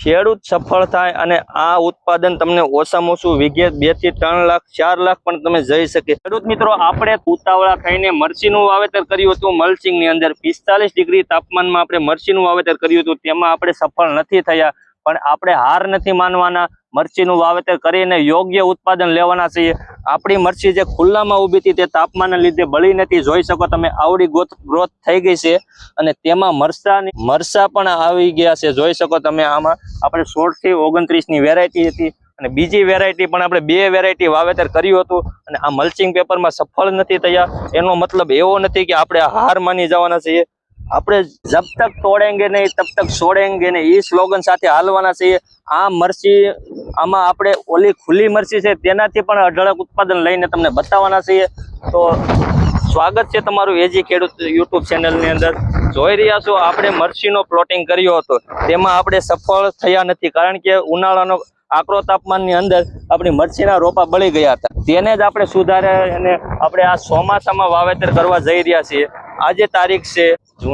ખેડૂત સફળ થાય અને આ ઉત્પાદન તમને ઓછામાં ઓછું વીઘે 2 થી 3 લાખ 4 લાખ પણ તમે જઈ શકે। ખેડૂત મિત્રો, આપણે ઉતાવળા થઈને મરચીનું વાવેતર કર્યું હતું। મલ્ચિંગની અંદર 45 ડિગ્રી તાપમાનમાં આપણે મરચીનું વાવેતર કર્યું હતું, તેમાં આપણે સફળ નથી થયા, પણ આપણે હાર નથી માનવાના। મરચીનું વાવેતર કરીને યોગ્ય ઉત્પાદન લેવાના છીએ। આપણી મરચી જે ખુલ્લામાં ઊભી હતી તે તાપમાનના લીધે બળી નથી, જોઈ શકો તમે આવડી ગ્રોથ થઈ ગઈ છે અને તેમાં મરચા પણ આવી ગયા છે, જોઈ શકો તમે। આમાં આપણે 16 થી 29 ની વેરાયટી હતી અને બીજી વેરાયટી પણ આપણે 2 વેરાયટી વાવેતર કર્યું હતું અને આ મલ્ચિંગ પેપરમાં સફળ નથી થયા। એનો મતલબ એવો નથી કે આપણે હાર માની જવાના છીએ। આપણે જબ તક તોડેંગે નહીં તબ તક છોડેંગે નહીં, એ સ્લોગન સાથે હાલવાના છીએ। આ મરચી આમાં આપણે ઓલી ખુલ્લી મરચી છે તેનાથી પણ અઢળક ઉત્પાદન લઈને તમને બતાવવાના છીએ। તો સ્વાગત છે તમારું એજી ખેડૂત યુટ્યુબ ચેનલની અંદર। જોઈ રહ્યા છો આપણે મરચીનો પ્લોટિંગ કર્યો હતો, તેમાં આપણે સફળ થયા નથી, કારણ કે ઉનાળાનો આકરો તાપમાનની અંદર આપણી મરચીના રોપા બળી ગયા હતા। તેને જ આપણે સુધારે અને આપણે આ ચોમાસામાં વાવેતર કરવા જઈ રહ્યા છીએ। આજે તારીખ છે,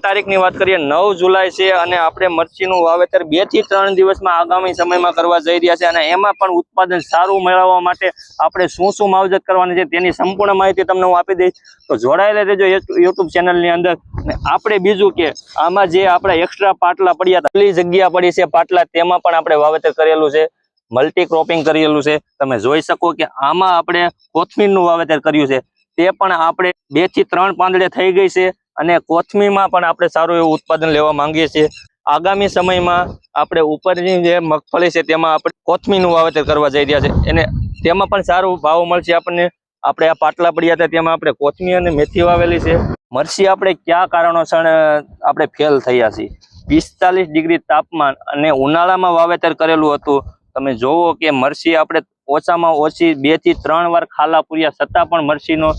તારીખની વાત કરીએ 9 જુલાઈ છે અને આપણે મરચીનું વાવેતર 2 થી 3 દિવસમાં આગામી સમયમાં કરવા જઈ રહ્યા છે અને એમાં પણ ઉત્પાદન સારું મેળવવા માટે આપણે શું માવજત કરવાની છે તેની સંપૂર્ણ માહિતી તમને હું આપી દઈશ। તો જોડાયેલા રહેજો યુટ્યુબ ચેનલની અંદર। અને આપણે બીજું કે આમાં જે આપણે એક્સ્ટ્રા પાટલા પડ્યા હતા, એટલી જગ્યા પડી છે પાટલા, તેમાં પણ આપણે વાવેતર કરેલું છે, મલ્ટી ક્રોપિંગ કરેલું છે। તમે જોઈ શકો કે આમાં આપણે કોથમીરનું વાવેતર કર્યું છે, તે પણ આપણે 2 થી 3 પાંદડે થઈ ગઈ છે અને કોથમીરમાં પણ આપણે સારું એવું ઉત્પાદન લેવા માંગીએ છીએ। આગામી સમયમાં આપણે ઉપરની જે મગફળી છે તેમાં આપણે કોથમીરનું વાવેતર કરવા જઈ રહ્યા છે અને તેમાં પણ સારું ભાવ મળશે આપણને। આપણે આ પાટલા પડ્યા હતા તેમાં આપણે કોથમીર અને મેથી વાવેલી છે। મરચી આપણે કયા કારણોસર આપણે ફેલ થયા છીએ? 45 ડિગ્રી તાપમાન અને ઉનાળામાં વાવેતર કરેલું હતું। તમે જોવો કે મરચી આપણે ઓછામાં ઓછી 2 થી 3 વાર ખાલા પૂર્યા છતાં પણ મરચીનો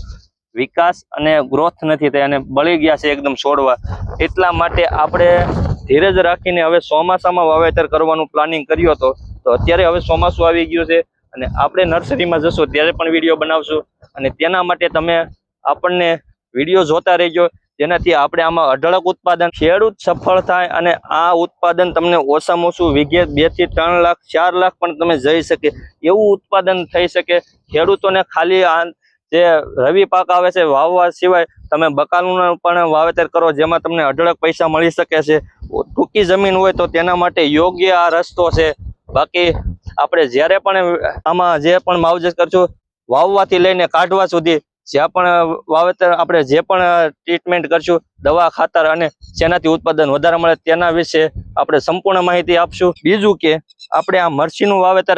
વિકાસ અને ગ્રોથ નથી થઈ અને બળી ગયા છે એકદમ છોડવા। એટલા માટે આપણે ધીરજ રાખીને હવે ચોમાસામાં વાવેતર કરવાનું પ્લાનિંગ કર્યું હતો। તો અત્યારે હવે ચોમાસું આવી ગયું છે અને આપણે નર્સરીમાં જશું ત્યારે પણ વિડીયો બનાવશું અને તેના માટે તમે આપણને વિડીયો જોતા રહેજો, જેનાથી આપણે આમાં અઢળક ઉત્પાદન, ખેડૂત સફળ થાય અને આ ઉત્પાદન તમને ઓછામાં ઓછું વીઘે 2 થી 3 લાખ 4 લાખ પણ તમે જઈ શકે એવું ઉત્પાદન થઈ શકે। ખેડૂતોને ખાલી જે રવિ પાક આવે છે વાવવા સિવાય તમે બકાલું પણ વાવેતર કરો, જેમાં તમને અઢળક પૈસા મળી શકે છે। ટૂંકી જમીન હોય તો તેના માટે યોગ્ય આ રસ્તો છે। બાકી આપણે જ્યારે પણ આમાં જે પણ માવજત કરશું, વાવવાથી લઈને કાઢવા સુધી જ્યાં પણ વાવેતર આપણે જે પણ ટ્રીટમેન્ટ કરશું, દવા ખાતર અને જેનાથી ઉત્પાદન વધારે મળે તેના વિશે આપણે સંપૂર્ણ માહિતી આપશું। બીજું કે આપણે આ મરચીનું વાવેતર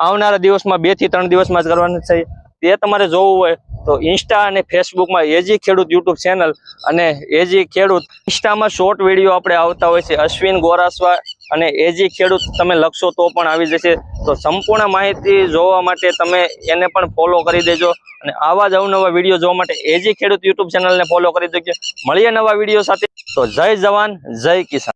આવનારા દિવસમાં 2 થી 3 દિવસમાં જ કરવાનું છે। તે તમારે જોવું હોય તો ઇન્સ્ટા અને ફેસબુકમાં એજી ખેડૂત યુટ્યુબ ચેનલ અને એજી ખેડૂત, ઇન્સ્ટામાં શોર્ટ વિડીયો આપણે આવતા હોય છે, અશ્વિન ગોરાસવા અને એજી ખેડૂત તમે લખશો તો પણ આવી જશે। તો સંપૂર્ણ માહિતી જોવા માટે તમે એને પણ ફોલો કરી દેજો અને આવા જ અવનવા વિડીયો જોવા માટે એજી ખેડૂત યુટ્યુબ ચેનલને ફોલો કરી દેજો। મળીએ નવા વિડીયો સાથે। તો જય જવાન જય કિસાન।